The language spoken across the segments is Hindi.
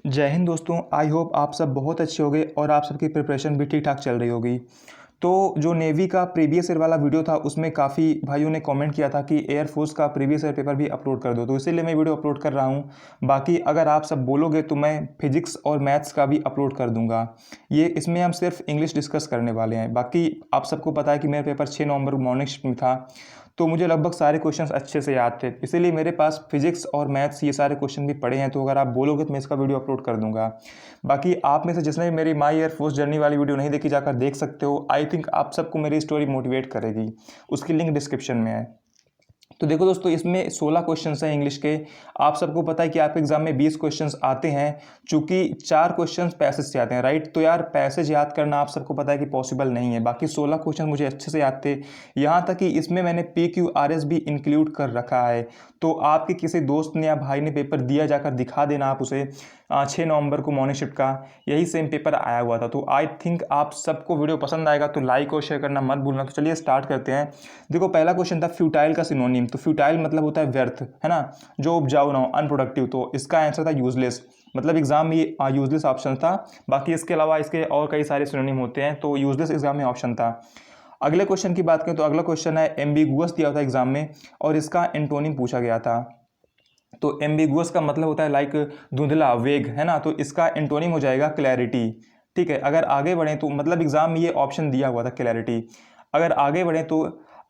जय हिंद दोस्तों। आई होप आप सब बहुत अच्छे होंगे और आप सबकी प्रिपरेशन भी ठीक ठाक चल रही होगी। तो जो नेवी का प्रीवियस ईयर वाला वीडियो था उसमें काफ़ी भाइयों ने कमेंट किया था कि एयरफोर्स का प्रीवियस ईयर पेपर भी अपलोड कर दो, तो इसीलिए मैं वीडियो अपलोड कर रहा हूँ। बाकी अगर आप सब बोलोगे तो मैं फिजिक्स और मैथ्स का भी अपलोड कर दूंगा। ये इसमें हम सिर्फ इंग्लिश डिस्कस करने वाले हैं। बाकी आप सबको पता है कि मेरा पेपर 6 नवंबर को मॉर्निंग शिफ्ट में था, तो मुझे लगभग सारे क्वेश्चंस अच्छे से याद थे, इसीलिए मेरे पास फिजिक्स और मैथ्स ये सारे क्वेश्चन भी पड़े हैं। तो अगर आप बोलोगे तो मैं इसका वीडियो अपलोड कर दूंगा। बाकी आप में से जिसने भी मेरी माई एयरफोर्स जर्नी वाली वीडियो नहीं देखी, जाकर देख सकते हो। आई थिंक आप सबको मेरी स्टोरी मोटिवेट करेगी। उसकी लिंक डिस्क्रिप्शन में है। तो देखो दोस्तों, इसमें 16 क्वेश्चंस हैं इंग्लिश के। आप सबको पता है कि आपके एग्जाम में 20 क्वेश्चंस आते हैं, चूंकि 4 क्वेश्चंस पैसेज से आते हैं, राइट। तो यार पैसेज याद करना आप सबको पता है कि पॉसिबल नहीं है। बाकी 16 क्वेश्चन मुझे अच्छे से याद थे, यहाँ तक कि इसमें मैंने PQRS भी इंक्लूड कर रखा है। तो आपके किसी दोस्त ने या भाई ने पेपर दिया, जाकर दिखा देना आप उसे। 6 नवंबर को मॉर्निंग शिफ्ट का यही सेम पेपर आया हुआ था। तो आई थिंक आप सबको वीडियो पसंद आएगा, तो लाइक और शेयर करना मत भूलना। तो चलिए स्टार्ट करते हैं। देखो, पहला क्वेश्चन था फ्यूटाइल का सिनोनिम। तो फ्यूटाइल मतलब होता है व्यर्थ, है ना, जो उपजाऊ ना हो, अनप्रोडक्टिव। तो इसका आंसर था यूजलेस। मतलब एग्जाम में ये यूजलेस ऑप्शन था। बाकी इसके अलावा इसके और कई सारे सिनोनिम होते हैं, तो यूजलेस एग्जाम में ऑप्शन था। अगले क्वेश्चन की बात करें तो अगला क्वेश्चन है एम्बिगुअस दिया था एग्जाम में, और इसका एंटोनिम पूछा गया था। तो एम्बिगुअस का मतलब होता है लाइक धुंधला, वेग, है ना। तो इसका एंटोनिम हो जाएगा क्लैरिटी। ठीक है, अगर आगे बढ़ें तो मतलब एग्जाम में ये ऑप्शन दिया हुआ था क्लैरिटी। अगर आगे बढ़ें तो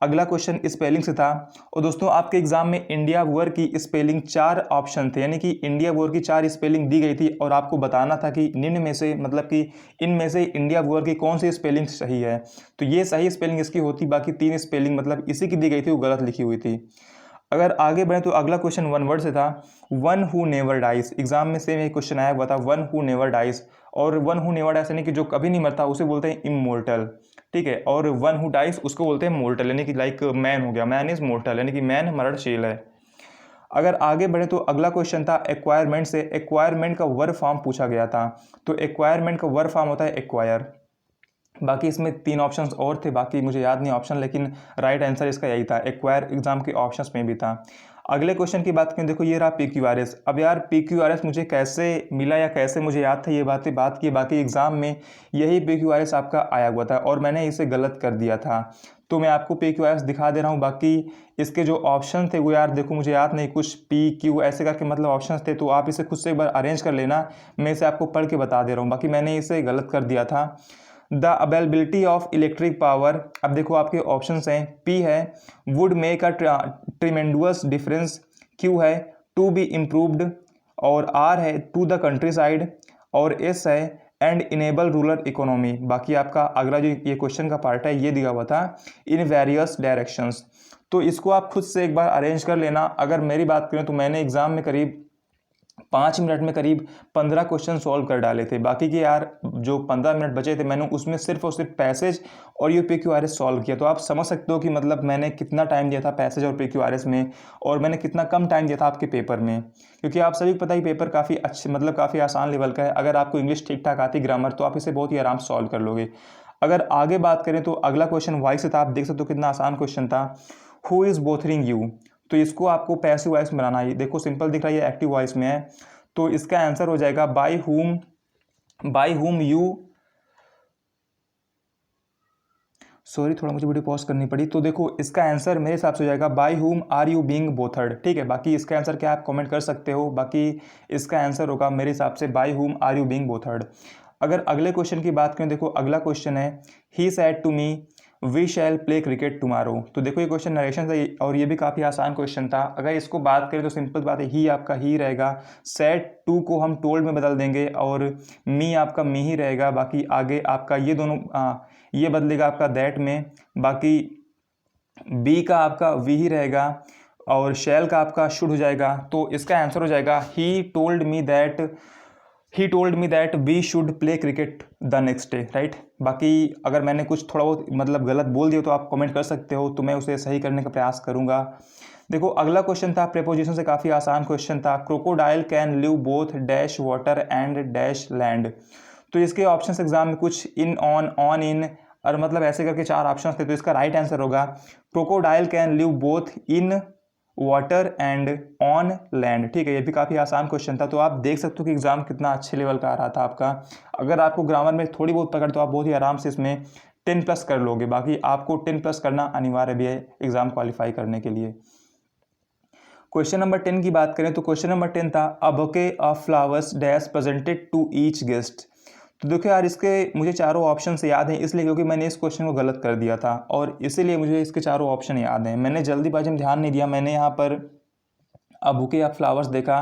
अगला क्वेश्चन स्पेलिंग से था। और दोस्तों, आपके एग्जाम में इंडिया वॉर की स्पेलिंग 4 ऑप्शन थे, यानी कि इंडिया वॉर की 4 स्पेलिंग दी गई थी, और आपको बताना था कि निम्न में से, मतलब कि इनमें से इंडिया वॉर की कौन सी स्पेलिंग सही है। तो ये सही स्पेलिंग इसकी होती, बाकी 3 स्पेलिंग मतलब इसी की दी गई थी, वो गलत लिखी हुई थी। अगर आगे बढ़े तो अगला क्वेश्चन वन वर्ड से था। One who never dies, exam में सेम एक क्वेश्चन आया हुआ था, वन हु नेवर डाइज। और वन हु नेवर डाइज यानी कि जो कभी नहीं मरता, उसे बोलते हैं इमोर्टल। ठीक है, और वन हु डाइज उसको बोलते हैं मोर्टल, यानी कि लाइक मैन हो गया, मैन इज मोर्टल, यानी कि मैन मरणशील है। अगर आगे बढ़े तो अगला क्वेश्चन था एक्वायरमेंट से। एक्वायरमेंट का वर्ब फॉर्म पूछा गया था। तो एक्वायरमेंट का वर्ब फॉर्म होता है एक्वायर। बाकी इसमें 3 ऑप्शंस और थे, बाकी मुझे याद नहीं ऑप्शन, लेकिन राइट आंसर इसका यही था, एक्वायर एग्जाम के ऑप्शंस में भी था। अगले क्वेश्चन की बात करें, देखो ये रहा PQRS। अब यार PQRS मुझे कैसे मिला या कैसे मुझे याद था, ये बात की। बाकी एग्जाम में यही PQRS आपका आया हुआ था और मैंने इसे गलत कर दिया था। तो मैं आपको PQRS दिखा दे रहा हूँ। बाकी इसके जो ऑप्शन थे वो यार देखो मुझे याद नहीं, कुछ PQ ऐसे करके मतलब ऑप्शन थे, तो आप इसे खुद से एक बार अरेंज कर लेना। मैं इसे आपको पढ़ के बता दे रहा हूँ। बाकी मैंने इसे गलत कर दिया था। The availability of electric power, अब देखो आपके ऑप्शंस हैं, P है would make a tremendous difference, Q है टू बी इम्प्रूव्ड, और R है टू द कंट्री साइड, और S है एंड इनेबल रूरल इकोनॉमी। बाकी आपका अगला जो ये क्वेश्चन का पार्ट है, ये दिया हुआ था इन वेरियस डायरेक्शंस। तो इसको आप खुद से एक बार अरेंज कर लेना। अगर मेरी बात करें तो मैंने एग्जाम में करीब 5 मिनट में करीब 15 क्वेश्चन सॉल्व कर डाले थे। बाकी के यार जो 15 मिनट बचे थे, मैंने उसमें सिर्फ और सिर्फ पैसेज और ये PQRS सॉल्व किया। तो आप समझ सकते हो कि मतलब मैंने कितना टाइम दिया था पैसेज और PQRS में, और मैंने कितना कम टाइम दिया था आपके पेपर में। क्योंकि आप सभी को पता ही पेपर काफ़ी अच्छे, मतलब काफ़ी आसान लेवल का है। अगर आपको इंग्लिश ठीक ठाक आती, ग्रामर, तो आप इसे बहुत ही आराम से सॉल्व कर लोगे। अगर आगे बात करें तो अगला क्वेश्चन वाई से था। आप देख सकते हो कितना आसान क्वेश्चन था। हु इज़ बोथरिंग यू, तो इसको आपको पैसिव वॉइस में बनाना है। देखो सिंपल दिख रहा है, ये एक्टिव वॉइस में है। तो इसका आंसर हो जाएगा बाय हुम यू, सॉरी थोड़ा मुझे वीडियो पॉज करनी पड़ी। तो देखो इसका आंसर मेरे हिसाब से हो जाएगा by whom are you being बोथर्ड। ठीक है, बाकी इसका आंसर क्या आप कमेंट कर सकते हो। बाकी इसका आंसर होगा मेरे हिसाब से by whom are you being बोथर्ड। अगर अगले क्वेश्चन की बात करें, देखो अगला क्वेश्चन है he said to me we shall play cricket tomorrow. तो देखो ये क्वेश्चन नरेशन था, और ये भी काफ़ी आसान क्वेश्चन था। अगर इसको बात करें तो सिंपल बात है, ही आपका ही रहेगा, सेड टू को हम टोल्ड में बदल देंगे, और मी आपका मी ही रहेगा। बाकी आगे आपका ये दोनों ये बदलेगा आपका दैट में। बाकी बी का आपका वी ही रहेगा, और शैल का आपका शुड हो जाएगा। तो इसका आंसर हो जाएगा he told me that we should play cricket the next day, right. बाकी अगर मैंने कुछ थोड़ा बहुत मतलब गलत बोल दिया तो आप कमेंट कर सकते हो, तो मैं उसे सही करने का प्रयास करूंगा। देखो अगला क्वेश्चन था प्रेपोजिशन से, काफ़ी आसान क्वेश्चन था। Crocodile can live both dash water and dash land. तो इसके ऑप्शंस एग्जाम में कुछ इन, ऑन इन, और मतलब ऐसे करके 4 ऑप्शंस थे। तो इसका राइट आंसर होगा crocodile can live both in water and on land. ठीक है, ये भी काफ़ी आसान क्वेश्चन था। तो आप देख सकते हो कि एग्जाम कितना अच्छे लेवल का आ रहा था आपका। अगर आपको ग्रामर में थोड़ी बहुत पकड़ तो आप बहुत ही आराम से इसमें 10+ कर लोगे। बाकी आपको 10+ करना अनिवार्य भी है एग्जाम क्वालिफाई करने के लिए। क्वेश्चन नंबर 10 की बात करें तो क्वेश्चन नंबर 10 था a bouquet of flowers dash presented to each guest. तो देखो यार, इसके मुझे चारों ऑप्शन से याद हैं इसलिए क्योंकि मैंने इस क्वेश्चन को गलत कर दिया था और इसीलिए मुझे इसके चारों ऑप्शन याद हैं। मैंने जल्दीबाजी में ध्यान नहीं दिया, मैंने यहाँ पर अ बुके ऑफ फ्लावर्स देखा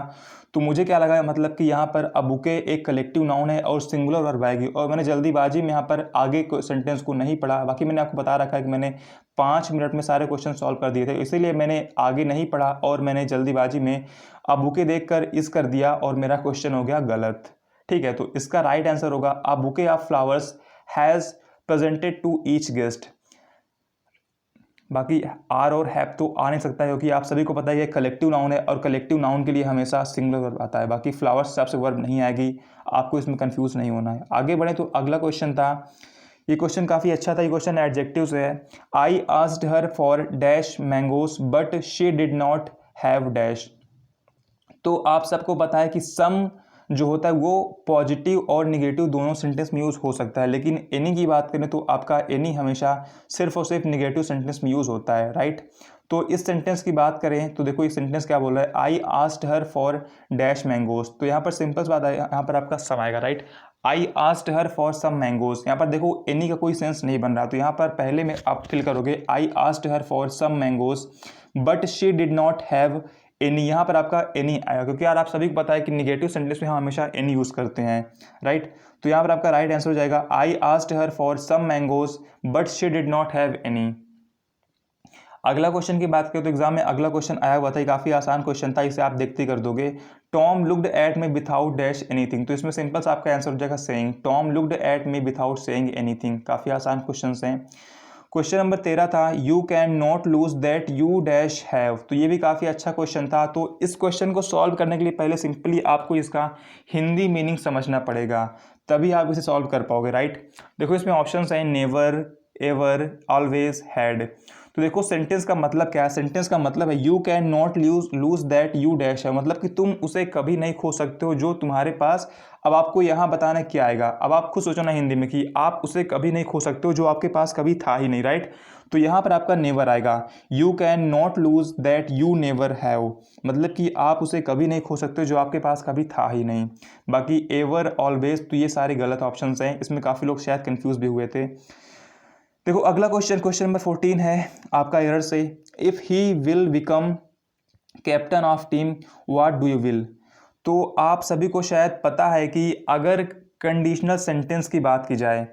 तो मुझे क्या लगा, मतलब कि यहाँ पर अ बुके एक कलेक्टिव नाउन है और सिंगुलर वर्ब आएगी, और मैंने जल्दीबाजी में यहाँ पर आगे सेंटेंस को नहीं पढ़ा। बाकी मैंने आपको बता रखा है कि मैंने 5 मिनट में सारे क्वेश्चन सॉल्व कर दिए थे, इसीलिए मैंने आगे नहीं पढ़ा और मैंने जल्दीबाजी में अ बुके देखकर इस कर दिया और मेरा क्वेश्चन हो गया गलत। ठीक है, तो इसका राइट आंसर होगा a bouquet of flowers has presented to each guest. बाकी आर और हैव तो आ नहीं सकता है क्योंकि आप सभी को पता है ये कलेक्टिव नाउन है और कलेक्टिव नाउन के लिए हमेशा सिंगुलर वर्ब आता है। बाकी फ्लावर्स हिसाब से वर्ब नहीं आएगी, आपको इसमें कंफ्यूज नहीं होना है। आगे बढ़े तो अगला क्वेश्चन था, ये क्वेश्चन काफ़ी अच्छा था। ये क्वेश्चन एडजेक्टिव से है। आई asked her for dash mangoes but she did not have dash. तो आप सबको पता है कि सम जो होता है वो पॉजिटिव और निगेटिव दोनों सेंटेंस में यूज़ हो सकता है, लेकिन एनी की बात करें तो आपका एनी हमेशा सिर्फ और सिर्फ निगेटिव सेंटेंस में यूज़ होता है, राइट। तो इस सेंटेंस की बात करें तो देखो ये सेंटेंस क्या बोल रहा है, आई asked her for dash mangoes. तो यहाँ पर सिंपल बात है, यहाँ पर आपका सम आएगा, right. I asked her for some mangoes, यहाँ पर देखो एनी का कोई सेंस नहीं बन रहा, तो यहाँ पर पहले में आप फिल करोगे I asked her for some mangoes but she did not have any. यहाँ पर आपका एनी आएगा क्योंकि यार आप सभी को पता है कि निगेटिव सेंटेंस में हम हमेशा एनी यूज़ करते हैं, राइट। तो यहाँ पर आपका राइट आंसर हो जाएगा I asked her for some mangoes but she did not have any. अगला क्वेश्चन की बात करें तो एग्जाम में अगला क्वेश्चन आया हुआ था, काफ़ी आसान क्वेश्चन था, इसे आप देखते कर दोगे। Tom looked at me without dash anything. तो इसमें सिंपल सा आपका आंसर हो जाएगा saying. Tom looked at me without saying anything. काफ़ी आसान क्वेश्चन हैं। क्वेश्चन नंबर 13 था you can not lose that you dash have. तो ये भी काफ़ी अच्छा क्वेश्चन था। तो इस क्वेश्चन को सॉल्व करने के लिए पहले सिंपली आपको इसका हिंदी मीनिंग समझना पड़ेगा, तभी आप इसे सॉल्व कर पाओगे, राइट। देखो इसमें ऑप्शंस हैं नेवर, एवर, ऑलवेज, हैड। तो देखो सेंटेंस का मतलब क्या है, सेंटेंस का मतलब है you can not lose that you dash है, मतलब कि तुम उसे कभी नहीं खो सकते हो जो तुम्हारे पास। अब आपको यहाँ बताना क्या आएगा, अब आप खुद सोचो ना हिंदी में कि आप उसे कभी नहीं खो सकते हो जो आपके पास कभी था ही नहीं, राइट। तो यहाँ पर आपका नेवर आएगा। You can not lose that you never have, मतलब कि आप उसे कभी नहीं खो सकते जो आपके पास कभी था ही नहीं। बाकी एवर, ऑलवेज, तो ये सारे गलत ऑप्शन हैं, इसमें काफ़ी लोग शायद कन्फ्यूज भी हुए थे। देखो अगला क्वेश्चन, क्वेश्चन नंबर 14 है आपका एरर से, if he will become captain of team what do you will. तो आप सभी को शायद पता है कि अगर कंडीशनल सेंटेंस की बात की जाए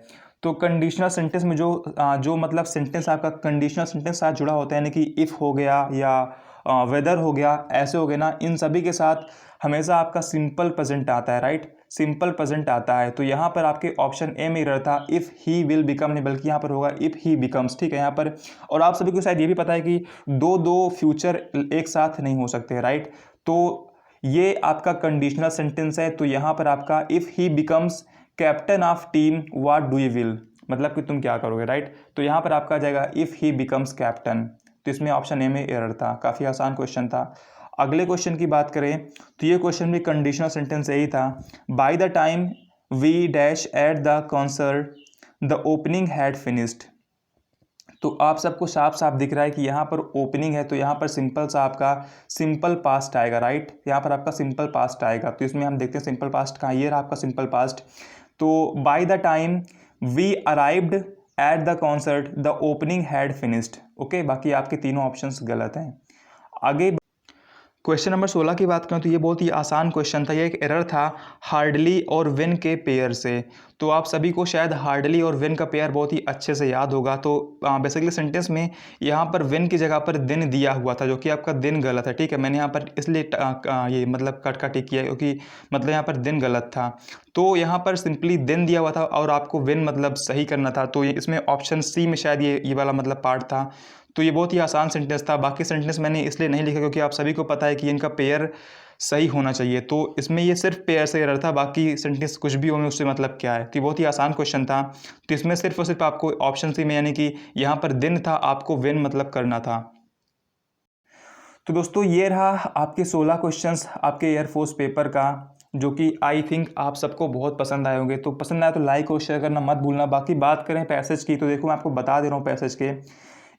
तो कंडीशनल सेंटेंस में जो मतलब सेंटेंस आपका कंडीशनल सेंटेंस साथ जुड़ा होता है, यानी कि इफ़ हो गया या वेदर हो गया, ऐसे हो गए ना, इन सभी के साथ हमेशा आपका सिंपल प्रेजेंट आता है, राइट। सिंपल प्रेजेंट आता है। तो यहाँ पर आपके ऑप्शन ए में एरर था, इफ़ ही विल बिकम नहीं, बल्कि यहाँ पर होगा इफ़ ही बिकम्स, ठीक है यहाँ पर। और आप सभी को शायद ये भी पता है कि दो फ्यूचर एक साथ नहीं हो सकते, राइट। तो ये आपका कंडीशनल सेंटेंस है, तो यहाँ पर आपका if he becomes captain of team what do you will, मतलब कि तुम क्या करोगे, राइट। तो यहाँ पर आपका आ जाएगा इफ़ ही बिकम्स कैप्टन। तो इसमें ऑप्शन ए में एरर था, काफ़ी आसान क्वेश्चन था। अगले क्वेश्चन की बात करें तो ये क्वेश्चन भी कंडीशनल सेंटेंस यही था, by the time we dash at the concert the opening had finished. तो आप सबको साफ साफ दिख रहा है कि यहाँ पर ओपनिंग है, तो यहाँ पर सिंपल सा आपका सिंपल पास्ट आएगा, राइट। यहाँ पर आपका सिंपल पास्ट आएगा। तो इसमें हम देखते हैं सिंपल पास्ट कहाँ, ये रहा आपका सिंपल पास्ट। तो by the time we arrived at the concert the opening had finished. Okay, बाकी आपके तीनों ऑप्शंस गलत हैं। आगे क्वेश्चन नंबर 16 की बात करें तो ये बहुत ही आसान क्वेश्चन था। ये एक एरर था हार्डली और विन के पेयर से। तो आप सभी को शायद हार्डली और विन का पेयर बहुत ही अच्छे से याद होगा। तो बेसिकली सेंटेंस में यहाँ पर विन की जगह पर दिन दिया हुआ था, जो कि आपका दिन गलत है, ठीक है। मैंने यहाँ पर इसलिए ये मतलब कट का टिक किया क्योंकि मतलब यहाँ पर दिन गलत था। तो यहाँ पर सिंपली दिन दिया हुआ था और आपको विन मतलब सही करना था। तो इसमें ऑप्शन सी में शायद ये वाला मतलब पार्ट था। तो ये बहुत ही आसान सेंटेंस था। बाकी सेंटेंस मैंने इसलिए नहीं लिखा क्योंकि आप सभी को पता है कि इनका पेयर सही होना चाहिए। तो इसमें ये सिर्फ पेयर से एरर था, बाकी सेंटेंस कुछ भी हो में उससे मतलब क्या है। तो ये बहुत ही आसान क्वेश्चन था। तो इसमें सिर्फ और सिर्फ आपको ऑप्शन सी में, यानी कि यहाँ पर दिन था, आपको विन मतलब करना था। तो दोस्तों ये रहा आपके 16 क्वेश्चंस आपके एयरफोर्स पेपर का, जो कि आई थिंक आप सबको बहुत पसंद आए होंगे। तो पसंद आए तो लाइक और शेयर करना मत भूलना। बाकी बात करें पैसेज की, तो देखो मैं आपको बता दे रहा हूँ पैसेज के।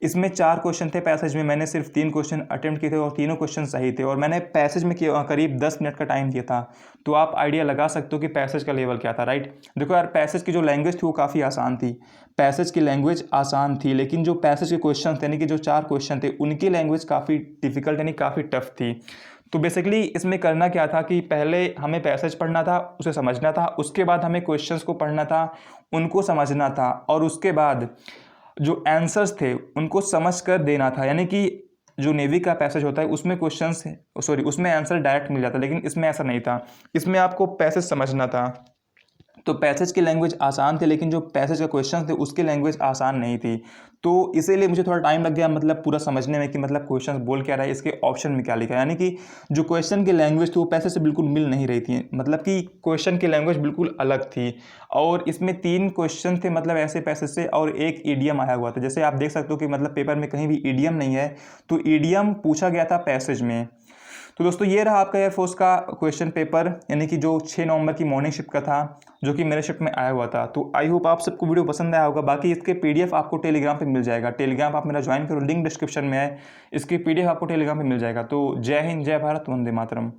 इसमें 4 क्वेश्चन थे पैसेज में, मैंने सिर्फ 3 क्वेश्चन अटेम्प्ट किए थे और तीनों क्वेश्चन सही थे, और मैंने पैसेज में करीब 10 मिनट का टाइम दिया था। तो आप आइडिया लगा सकते हो कि पैसेज का लेवल क्या था, राइट। देखो यार, पैसेज की जो लैंग्वेज थी वो काफ़ी आसान थी, पैसेज की लैंग्वेज आसान थी, लेकिन जो पैसेज के क्वेश्चन थे, यानी कि जो 4 क्वेश्चन थे, उनकी लैंग्वेज काफ़ी डिफिकल्ट यानी काफ़ी टफ थी। तो बेसिकली इसमें करना क्या था कि पहले हमें पैसेज पढ़ना था, उसे समझना था, उसके बाद हमें क्वेश्चंस को पढ़ना था, उनको समझना था, और उसके बाद जो आंसर्स थे उनको समझ कर देना था। यानी कि जो नेवी का पैसेज होता है उसमें क्वेश्चंस, सॉरी, उसमें आंसर डायरेक्ट मिल जाता, लेकिन इसमें ऐसा नहीं था, इसमें आपको पैसेज समझना था। तो पैसेज की लैंग्वेज आसान थी, लेकिन जो पैसेज का क्वेश्चन थे उसकी लैंग्वेज आसान नहीं थी। तो इसीलिए मुझे थोड़ा टाइम लग गया, मतलब पूरा समझने में कि मतलब क्वेश्चन बोल क्या रहा है, इसके ऑप्शन में क्या लिखा है। यानी कि जो क्वेश्चन की लैंग्वेज थी वो पैसेज से बिल्कुल मिल नहीं रही थी, मतलब कि क्वेश्चन की लैंग्वेज बिल्कुल अलग थी। और इसमें 3 क्वेश्चन थे मतलब ऐसे पैसेज से, और एक ईडियम आया हुआ था। जैसे आप देख सकते हो कि मतलब पेपर में कहीं भी ईडियम नहीं है, तो ईडियम पूछा गया था पैसेज में। तो दोस्तों ये रहा आपका एयरफोर्स का क्वेश्चन पेपर, यानी कि जो 6 नवंबर की मॉर्निंग शिफ्ट का था, जो कि मेरे शिफ्ट में आया हुआ था। तो आई होप आप सबको वीडियो पसंद आया होगा। बाकी इसके पीडीएफ आपको टेलीग्राम पे मिल जाएगा, टेलीग्राम आप मेरा ज्वाइन करो, लिंक डिस्क्रिप्शन में है, इसकी पीडीएफ आपको टेलीग्राम पे मिल जाएगा। तो जय हिंद, जय भारत, वंदे मातरम।